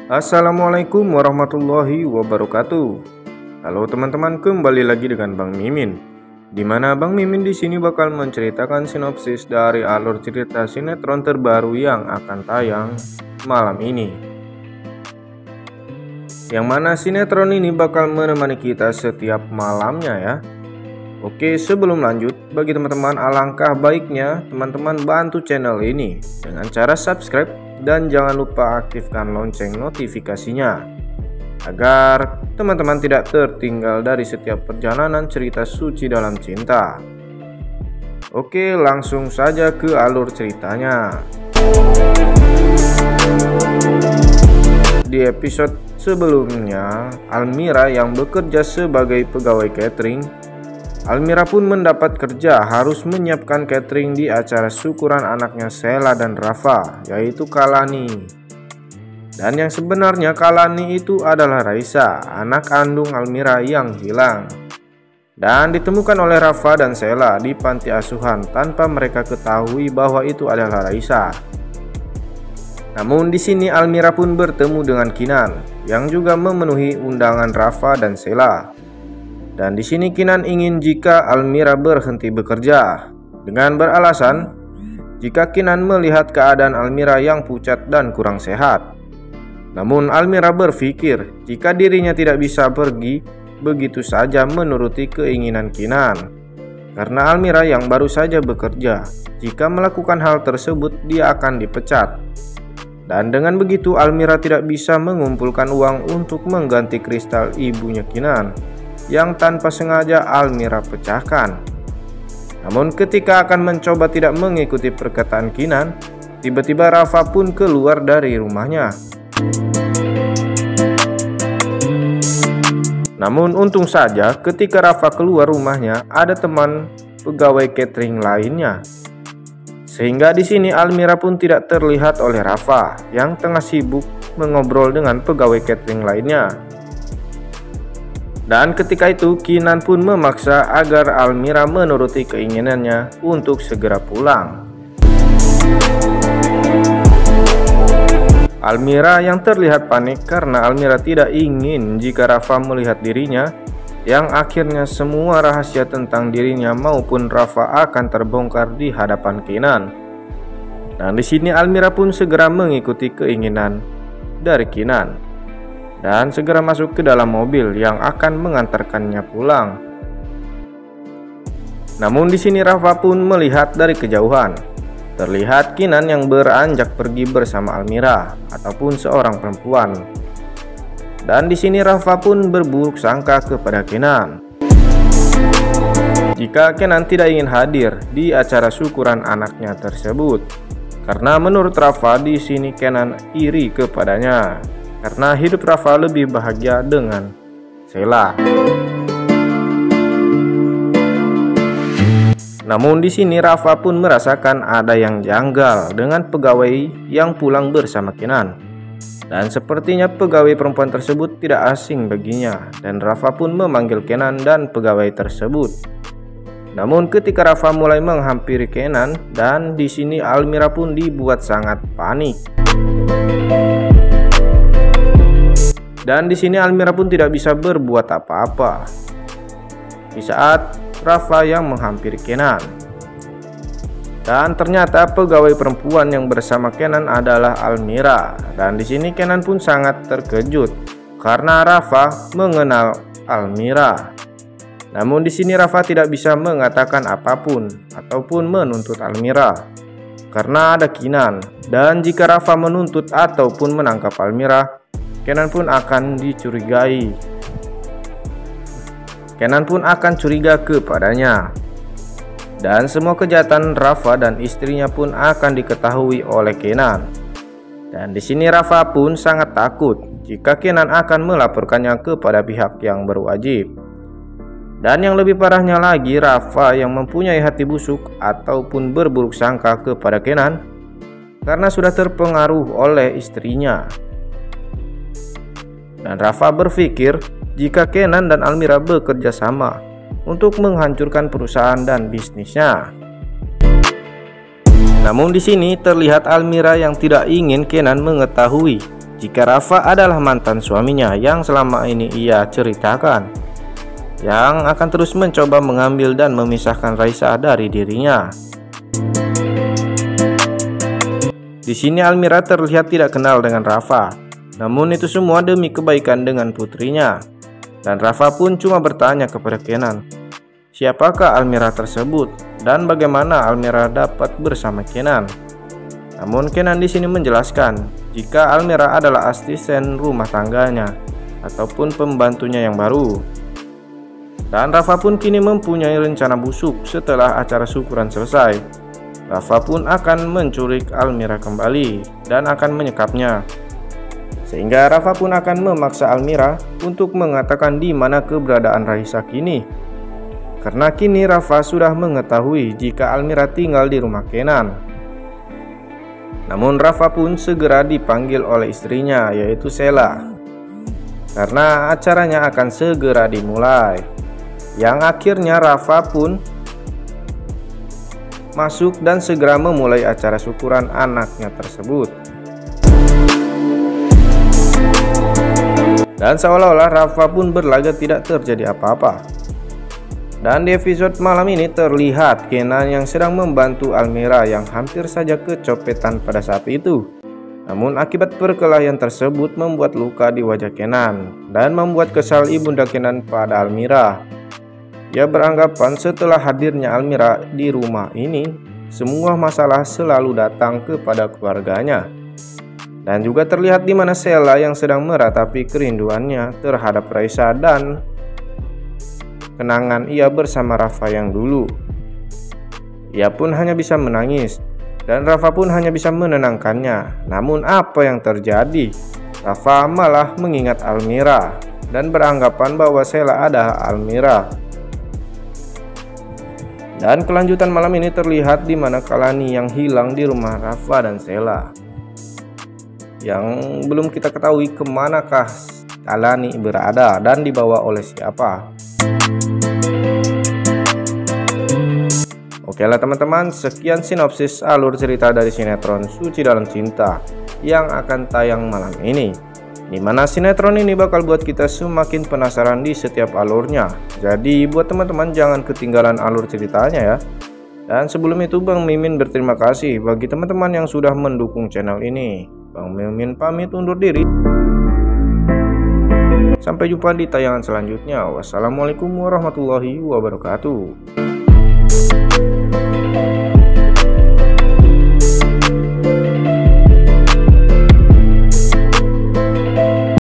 Assalamualaikum warahmatullahi wabarakatuh. Halo teman-teman, kembali lagi dengan Bang Mimin. Dimana Bang Mimin di sini bakal menceritakan sinopsis dari alur cerita sinetron terbaru yang akan tayang malam ini. Yang mana sinetron ini bakal menemani kita setiap malamnya ya. Oke, sebelum lanjut, bagi teman-teman alangkah baiknya teman-teman bantu channel ini dengan cara subscribe dan jangan lupa aktifkan lonceng notifikasinya agar teman-teman tidak tertinggal dari setiap perjalanan cerita suci dalam cinta. Oke, langsung saja ke alur ceritanya. Di episode sebelumnya, Almira yang bekerja sebagai pegawai catering, Almira pun mendapat kerja harus menyiapkan catering di acara syukuran anaknya Sheila dan Rafa, yaitu Kalani. Dan yang sebenarnya Kalani itu adalah Raisa, anak kandung Almira yang hilang. Dan ditemukan oleh Rafa dan Sheila di panti asuhan tanpa mereka ketahui bahwa itu adalah Raisa. Namun di sini Almira pun bertemu dengan Kinan yang juga memenuhi undangan Rafa dan Sheila. Dan di sini Kinan ingin jika Almira berhenti bekerja dengan beralasan jika Kinan melihat keadaan Almira yang pucat dan kurang sehat. Namun Almira berpikir jika dirinya tidak bisa pergi begitu saja menuruti keinginan Kinan. Karena Almira yang baru saja bekerja, jika melakukan hal tersebut dia akan dipecat. Dan dengan begitu Almira tidak bisa mengumpulkan uang untuk mengganti kristal ibunya Kinan yang tanpa sengaja Almira pecahkan. Namun ketika akan mencoba tidak mengikuti perkataan Kinan, tiba-tiba Rafa pun keluar dari rumahnya. Namun untung saja ketika Rafa keluar rumahnya ada teman pegawai catering lainnya. Sehingga di sini Almira pun tidak terlihat oleh Rafa yang tengah sibuk mengobrol dengan pegawai catering lainnya. Dan ketika itu Kinan pun memaksa agar Almira menuruti keinginannya untuk segera pulang. Almira yang terlihat panik karena Almira tidak ingin jika Rafa melihat dirinya, yang akhirnya semua rahasia tentang dirinya maupun Rafa akan terbongkar di hadapan Kinan. Dan di sini Almira pun segera mengikuti keinginan dari Kinan dan segera masuk ke dalam mobil yang akan mengantarkannya pulang. Namun di sini Rafa pun melihat dari kejauhan. Terlihat Kinan yang beranjak pergi bersama Almira ataupun seorang perempuan. Dan di sini Rafa pun berburuk sangka kepada Kinan jika Kinan tidak ingin hadir di acara syukuran anaknya tersebut. Karena menurut Rafa di sini Kinan iri kepadanya karena hidup Rafa lebih bahagia dengan Sheila. Namun di sini Rafa pun merasakan ada yang janggal dengan pegawai yang pulang bersama Kinan. Dan sepertinya pegawai perempuan tersebut tidak asing baginya dan Rafa pun memanggil Kinan dan pegawai tersebut. Namun ketika Rafa mulai menghampiri Kinan dan di sini Almira pun dibuat sangat panik. Dan di sini Almira pun tidak bisa berbuat apa-apa di saat Rafa yang menghampiri Kinan. Dan ternyata pegawai perempuan yang bersama Kinan adalah Almira. Dan di sini Kinan pun sangat terkejut karena Rafa mengenal Almira. Namun di sini Rafa tidak bisa mengatakan apapun ataupun menuntut Almira karena ada Kinan. Dan jika Rafa menuntut ataupun menangkap Almira, Kinan pun akan dicurigai. Kinan pun akan curiga kepadanya. Dan semua kejahatan Rafa dan istrinya pun akan diketahui oleh Kinan. Dan di sini Rafa pun sangat takut jika Kinan akan melaporkannya kepada pihak yang berwajib. Dan yang lebih parahnya lagi, Rafa yang mempunyai hati busuk ataupun berburuk sangka kepada Kinan karena sudah terpengaruh oleh istrinya. Dan Rafa berpikir jika Kinan dan Almira bekerja sama untuk menghancurkan perusahaan dan bisnisnya. Namun di sini terlihat Almira yang tidak ingin Kinan mengetahui jika Rafa adalah mantan suaminya yang selama ini ia ceritakan, yang akan terus mencoba mengambil dan memisahkan Raisa dari dirinya. Di sini Almira terlihat tidak kenal dengan Rafa, namun itu semua demi kebaikan dengan putrinya. Dan Rafa pun cuma bertanya kepada Kenan, siapakah Almira tersebut dan bagaimana Almira dapat bersama Kenan. Namun Kenan di sini menjelaskan jika Almira adalah asisten rumah tangganya ataupun pembantunya yang baru. Dan Rafa pun kini mempunyai rencana busuk setelah acara syukuran selesai. Rafa pun akan menculik Almira kembali dan akan menyekapnya. Sehingga Rafa pun akan memaksa Almira untuk mengatakan di mana keberadaan Raisa kini. Karena kini Rafa sudah mengetahui jika Almira tinggal di rumah Kenan. Namun Rafa pun segera dipanggil oleh istrinya, yaitu Sheila, karena acaranya akan segera dimulai. Yang akhirnya Rafa pun masuk dan segera memulai acara syukuran anaknya tersebut. Dan seolah-olah Rafa pun berlagak tidak terjadi apa-apa. Dan di episode malam ini terlihat Kenan yang sedang membantu Almira yang hampir saja kecopetan pada saat itu. Namun akibat perkelahian tersebut membuat luka di wajah Kenan dan membuat kesal ibunda Kenan pada Almira. Ia beranggapan setelah hadirnya Almira di rumah ini, semua masalah selalu datang kepada keluarganya. Dan juga terlihat di mana Sheila yang sedang meratapi kerinduannya terhadap Raisa dan kenangan ia bersama Rafa yang dulu. Ia pun hanya bisa menangis dan Rafa pun hanya bisa menenangkannya. Namun apa yang terjadi? Rafa malah mengingat Almira dan beranggapan bahwa Sheila adalah Almira. Dan kelanjutan malam ini terlihat di mana Kalani yang hilang di rumah Rafa dan Sheila. Yang belum kita ketahui kemanakah Kalani berada dan dibawa oleh siapa. Oke lah teman-teman, sekian sinopsis alur cerita dari sinetron Suci Dalam Cinta yang akan tayang malam ini. Dimana sinetron ini bakal buat kita semakin penasaran di setiap alurnya. Jadi buat teman-teman jangan ketinggalan alur ceritanya ya. Dan sebelum itu Bang Mimin berterima kasih bagi teman-teman yang sudah mendukung channel ini. Bang Mimin pamit undur diri. Sampai jumpa di tayangan selanjutnya. Wassalamualaikum warahmatullahi wabarakatuh.